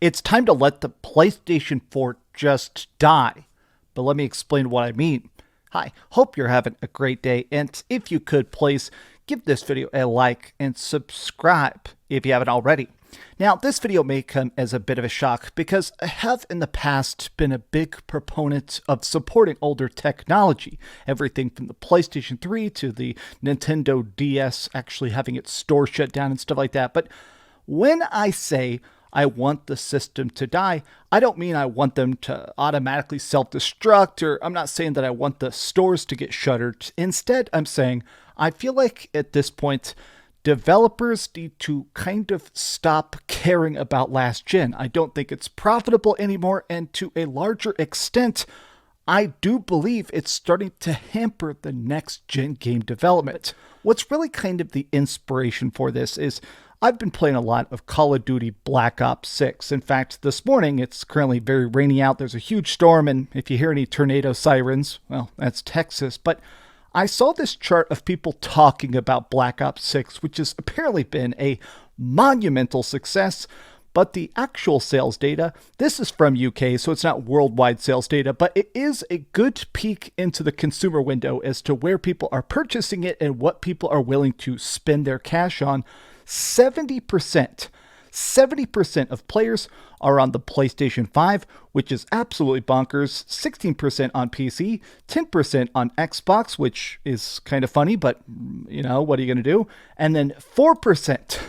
It's time to let the PlayStation 4 just die. But let me explain what I mean. Hi, hope you're having a great day, and if you could, please give this video a like and subscribe if you haven't already. Now, this video may come as a bit of a shock because I have in the past been a big proponent of supporting older technology. Everything from the PlayStation 3 to the Nintendo DS actually having its store shut down and stuff like that. But when I say I want the system to die, I don't mean I want them to automatically self-destruct, or I'm not saying that I want the stores to get shuttered. Instead, I'm saying I feel like at this point, developers need to kind of stop caring about last gen. I don't think it's profitable anymore, and to a larger extent, I do believe it's starting to hamper the next gen game development. What's really kind of the inspiration for this is I've been playing a lot of Call of Duty Black Ops 6. In fact, this morning, it's currently very rainy out. There's a huge storm, and if you hear any tornado sirens, well, that's Texas. But I saw this chart of people talking about Black Ops 6, which has apparently been a monumental success. But the actual sales data, this is from UK, so it's not worldwide sales data, but it is a good peek into the consumer window as to where people are purchasing it and what people are willing to spend their cash on. 70% of players are on the PlayStation 5, which is absolutely bonkers. 16% on PC, 10% on Xbox, which is kind of funny, but you know, what are you going to do? And then 4%,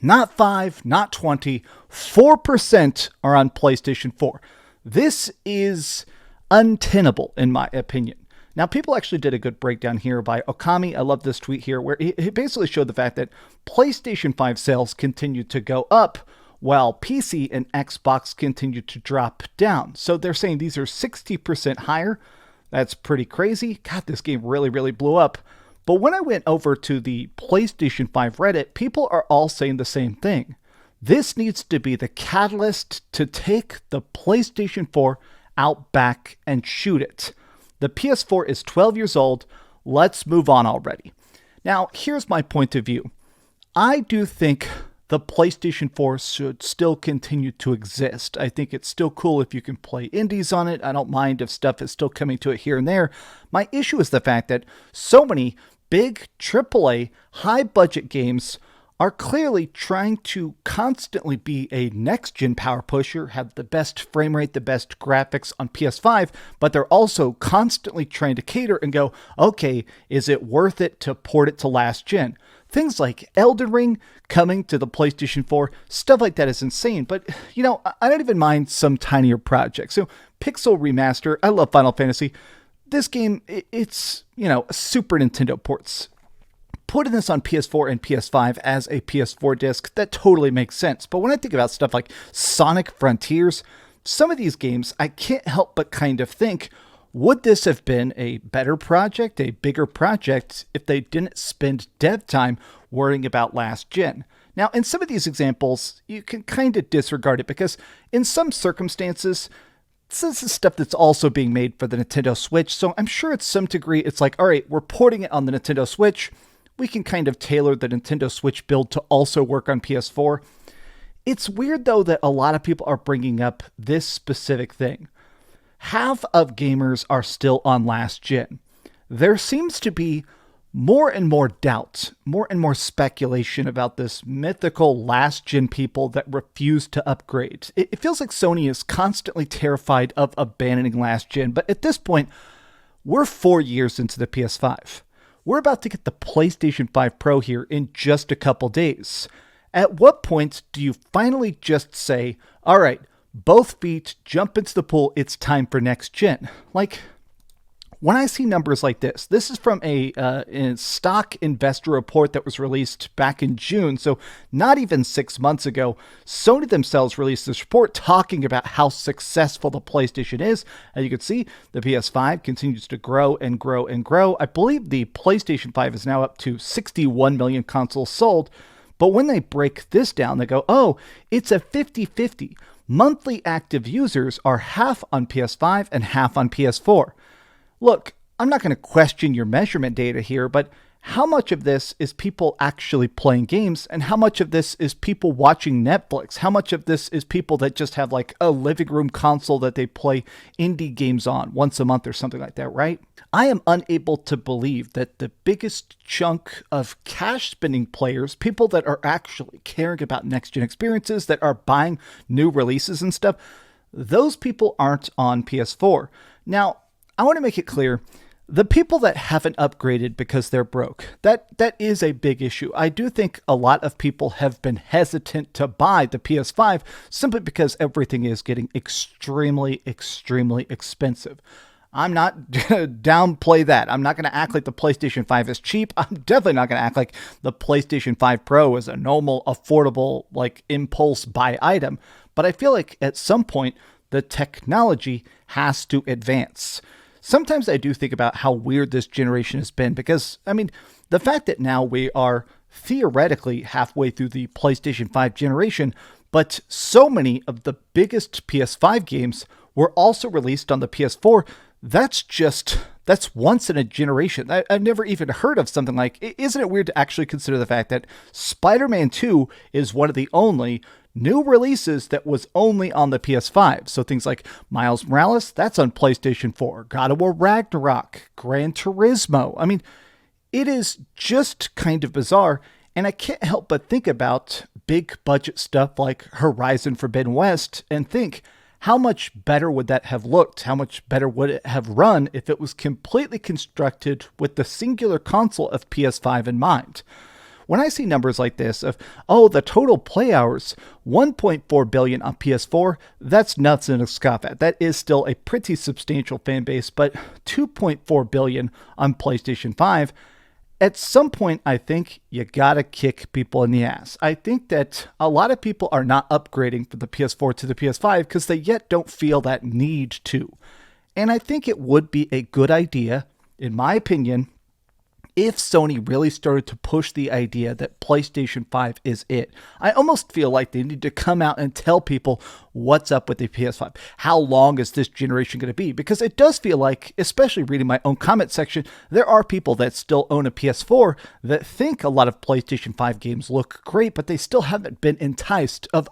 not 5, not 20, 4% are on PlayStation 4. This is untenable in my opinion. Now, people actually did a good breakdown here by Okami. I love this tweet here where he basically showed the fact that PlayStation 5 sales continued to go up while PC and Xbox continued to drop down. So they're saying these are 60% higher. That's pretty crazy. God, this game really blew up. But when I went over to the PlayStation 5 Reddit, people are all saying the same thing. This needs to be the catalyst to take the PlayStation 4 out back and shoot it. The PS4 is 12 years old. Let's move on already. Now, here's my point of view. I do think the PlayStation 4 should still continue to exist. I think it's still cool if you can play indies on it. I don't mind if stuff is still coming to it here and there. My issue is the fact that so many big AAA, high-budget games are clearly trying to constantly be a next-gen power pusher, have the best frame rate, the best graphics on PS5, but they're also constantly trying to cater and go, okay, is it worth it to port it to last gen? Things like Elden Ring coming to the PlayStation 4, stuff like that is insane. But, you know, I don't even mind some tinier projects. So, Pixel Remaster, I love Final Fantasy. This game, it's, you know, Super Nintendo ports. Putting this on PS4 and PS5 as a PS4 disc, that totally makes sense. But when I think about stuff like Sonic Frontiers, some of these games, I can't help but kind of think, would this have been a better project, a bigger project, if they didn't spend dev time worrying about last gen? Now, in some of these examples, you can kind of disregard it because in some circumstances, this is stuff that's also being made for the Nintendo Switch. So I'm sure at some degree, it's like, all right, we're porting it on the Nintendo Switch. We can kind of tailor the Nintendo Switch build to also work on PS4. It's weird, though, that a lot of people are bringing up this specific thing. Half of gamers are still on last gen. There seems to be more and more doubt, more and more speculation about this mythical last gen people that refuse to upgrade. It feels like Sony is constantly terrified of abandoning last gen, but at this point, we're 4 years into the PS5. We're about to get the PlayStation 5 Pro here in just a couple days. At what point do you finally just say, all right, both feet, jump into the pool, it's time for next gen? Like, when I see numbers like this is from a stock investor report that was released back in June, so not even 6 months ago. Sony themselves released this report talking about how successful the PlayStation is. As you can see, the PS5 continues to grow and grow and grow. I believe the PlayStation 5 is now up to 61 million consoles sold. But when they break this down, they go, oh, it's a 50-50. Monthly active users are half on PS5 and half on PS4. Look, I'm not going to question your measurement data here, but how much of this is people actually playing games and how much of this is people watching Netflix? How much of this is people that just have like a living room console that they play indie games on once a month or something like that, right? I am unable to believe that the biggest chunk of cash spending players, people that are actually caring about next gen experiences, that are buying new releases and stuff, those people aren't on PS4. Now, I want to make it clear, the people that haven't upgraded because they're broke, that is a big issue. I do think a lot of people have been hesitant to buy the PS5 simply because everything is getting extremely, extremely expensive. I'm not going to downplay that. I'm not going to act like the PlayStation 5 is cheap. I'm definitely not going to act like the PlayStation 5 Pro is a normal, affordable, like impulse buy item. But I feel like at some point, the technology has to advance. Sometimes I do think about how weird this generation has been because, I mean, the fact that now we are theoretically halfway through the PlayStation 5 generation, but so many of the biggest PS5 games were also released on the PS4, that's once in a generation. I've never even heard of something like, isn't it weird to actually consider the fact that Spider-Man 2 is one of the only new releases that was only on the PS5. So things like Miles Morales, that's on PlayStation 4. God of War Ragnarok, Gran Turismo. I mean, it is just kind of bizarre. And I can't help but think about big budget stuff like Horizon Forbidden West and think, how much better would that have looked? How much better would it have run if it was completely constructed with the singular console of PS5 in mind? When I see numbers like this of, the total play hours, 1.4 billion on PS4, that's nothing to scoff at. That is still a pretty substantial fan base, but 2.4 billion on PlayStation 5, at some point, I think you gotta kick people in the ass. I think that a lot of people are not upgrading from the PS4 to the PS5 because they yet don't feel that need to. And I think it would be a good idea, in my opinion, if Sony really started to push the idea that PlayStation 5 is it. I almost feel like they need to come out and tell people what's up with the PS5. How long is this generation going to be? Because it does feel like, especially reading my own comment section, there are people that still own a PS4 that think a lot of PlayStation 5 games look great, but they still haven't been enticed of,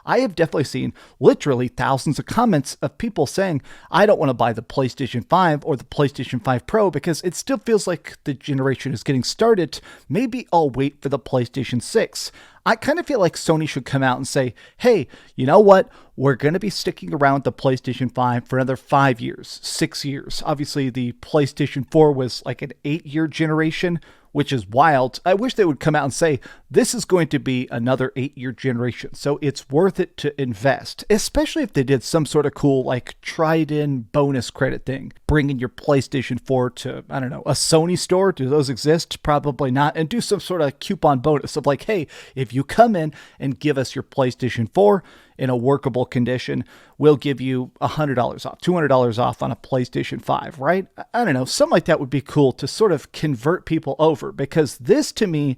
I have definitely seen literally thousands of comments of people saying, I don't want to buy the PlayStation 5 or the PlayStation 5 Pro because it still feels like the generation is getting started. Maybe I'll wait for the PlayStation 6. I kind of feel like Sony should come out and say, hey, you know what? We're going to be sticking around with the PlayStation 5 for another 5 years, 6 years. Obviously, the PlayStation 4 was like an 8-year generation, which is wild. I wish they would come out and say, this is going to be another 8-year generation, so it's worth it to invest, especially if they did some sort of cool, like, tried-in bonus credit thing, bringing your PlayStation 4 to, I don't know, a Sony store. Do those exist? Probably not. And do some sort of coupon bonus of like, hey, if you come in and give us your PlayStation 4 in a workable condition, we'll give you $100 off, $200 off on a PlayStation 5, right? I don't know. Something like that would be cool to sort of convert people over, because this, to me,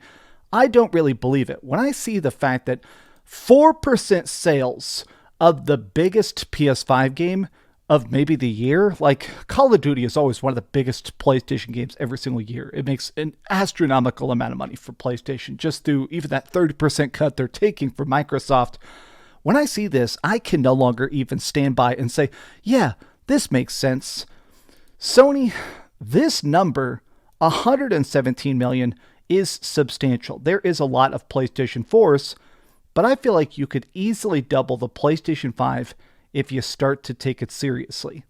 I don't really believe it. When I see the fact that 4% sales of the biggest PS5 game of maybe the year, like Call of Duty is always one of the biggest PlayStation games every single year. It makes an astronomical amount of money for PlayStation just through even that 30% cut they're taking from Microsoft. When I see this, I can no longer even stand by and say, yeah, this makes sense. Sony, this number, 117 million, is substantial. There is a lot of PlayStation 4s, but I feel like you could easily double the PlayStation 5 if you start to take it seriously.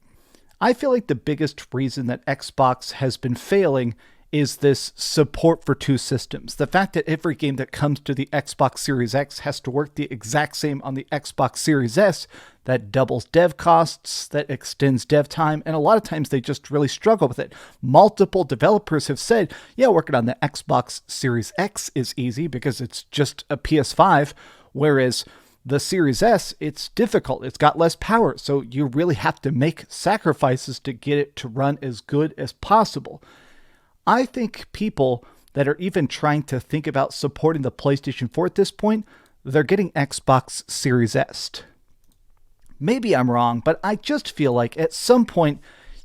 I feel like the biggest reason that Xbox has been failing is this support for two systems. The fact that every game that comes to the Xbox Series X has to work the exact same on the Xbox Series S, that doubles dev costs, that extends dev time, and a lot of times they just really struggle with it. Multiple developers have said, yeah, working on the Xbox Series X is easy because it's just a PS5, whereas the Series S, it's difficult. It's got less power, so you really have to make sacrifices to get it to run as good as possible. I think people that are even trying to think about supporting the PlayStation 4 at this point, they're getting Xbox Series S. Maybe I'm wrong, but I just feel like at some point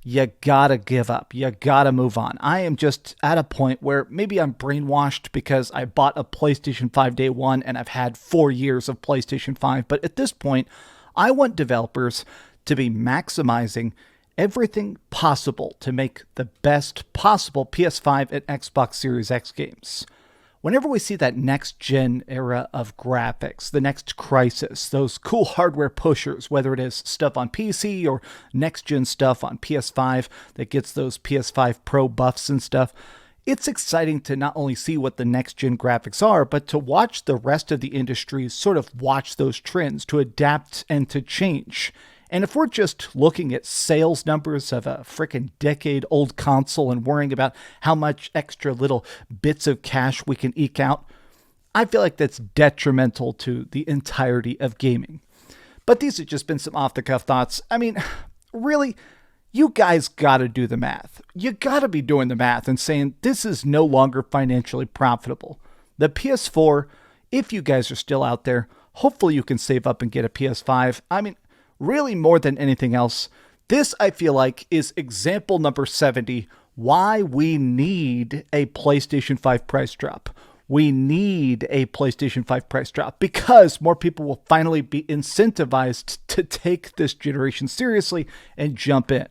you gotta give up. You gotta move on. I am just at a point where maybe I'm brainwashed because I bought a PlayStation 5 day one and I've had 4 years of PlayStation 5. But at this point, I want developers to be maximizing everything possible to make the best possible PS5 and Xbox Series X games. Whenever we see that next-gen era of graphics, the next crisis, those cool hardware pushers, whether it is stuff on PC or next-gen stuff on PS5 that gets those PS5 Pro buffs and stuff, it's exciting to not only see what the next-gen graphics are, but to watch the rest of the industry sort of watch those trends, to adapt and to change. And if we're just looking at sales numbers of a freaking decade-old console and worrying about how much extra little bits of cash we can eke out, I feel like that's detrimental to the entirety of gaming. But these have just been some off-the-cuff thoughts. I mean, really, you guys gotta do the math. You gotta be doing the math and saying this is no longer financially profitable. The PS4, if you guys are still out there, hopefully you can save up and get a PS5. I mean, really, more than anything else, this, I feel like, is example number 70, why we need a PlayStation 5 price drop. We need a PlayStation 5 price drop because more people will finally be incentivized to take this generation seriously and jump in.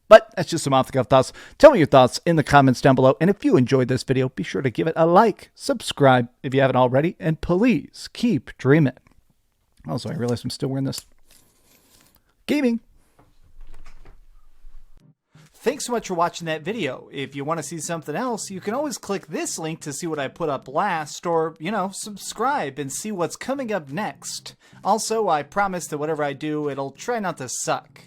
But that's just some off-the-cuff thoughts. Tell me your thoughts in the comments down below. And if you enjoyed this video, be sure to give it a like, subscribe if you haven't already, and please keep dreaming. Also, I realize I'm still wearing this. Gaming. Thanks so much for watching that video. If you want to see something else, you can always click this link to see what I put up last, or, subscribe and see what's coming up next. Also, I promise that whatever I do, it'll try not to suck.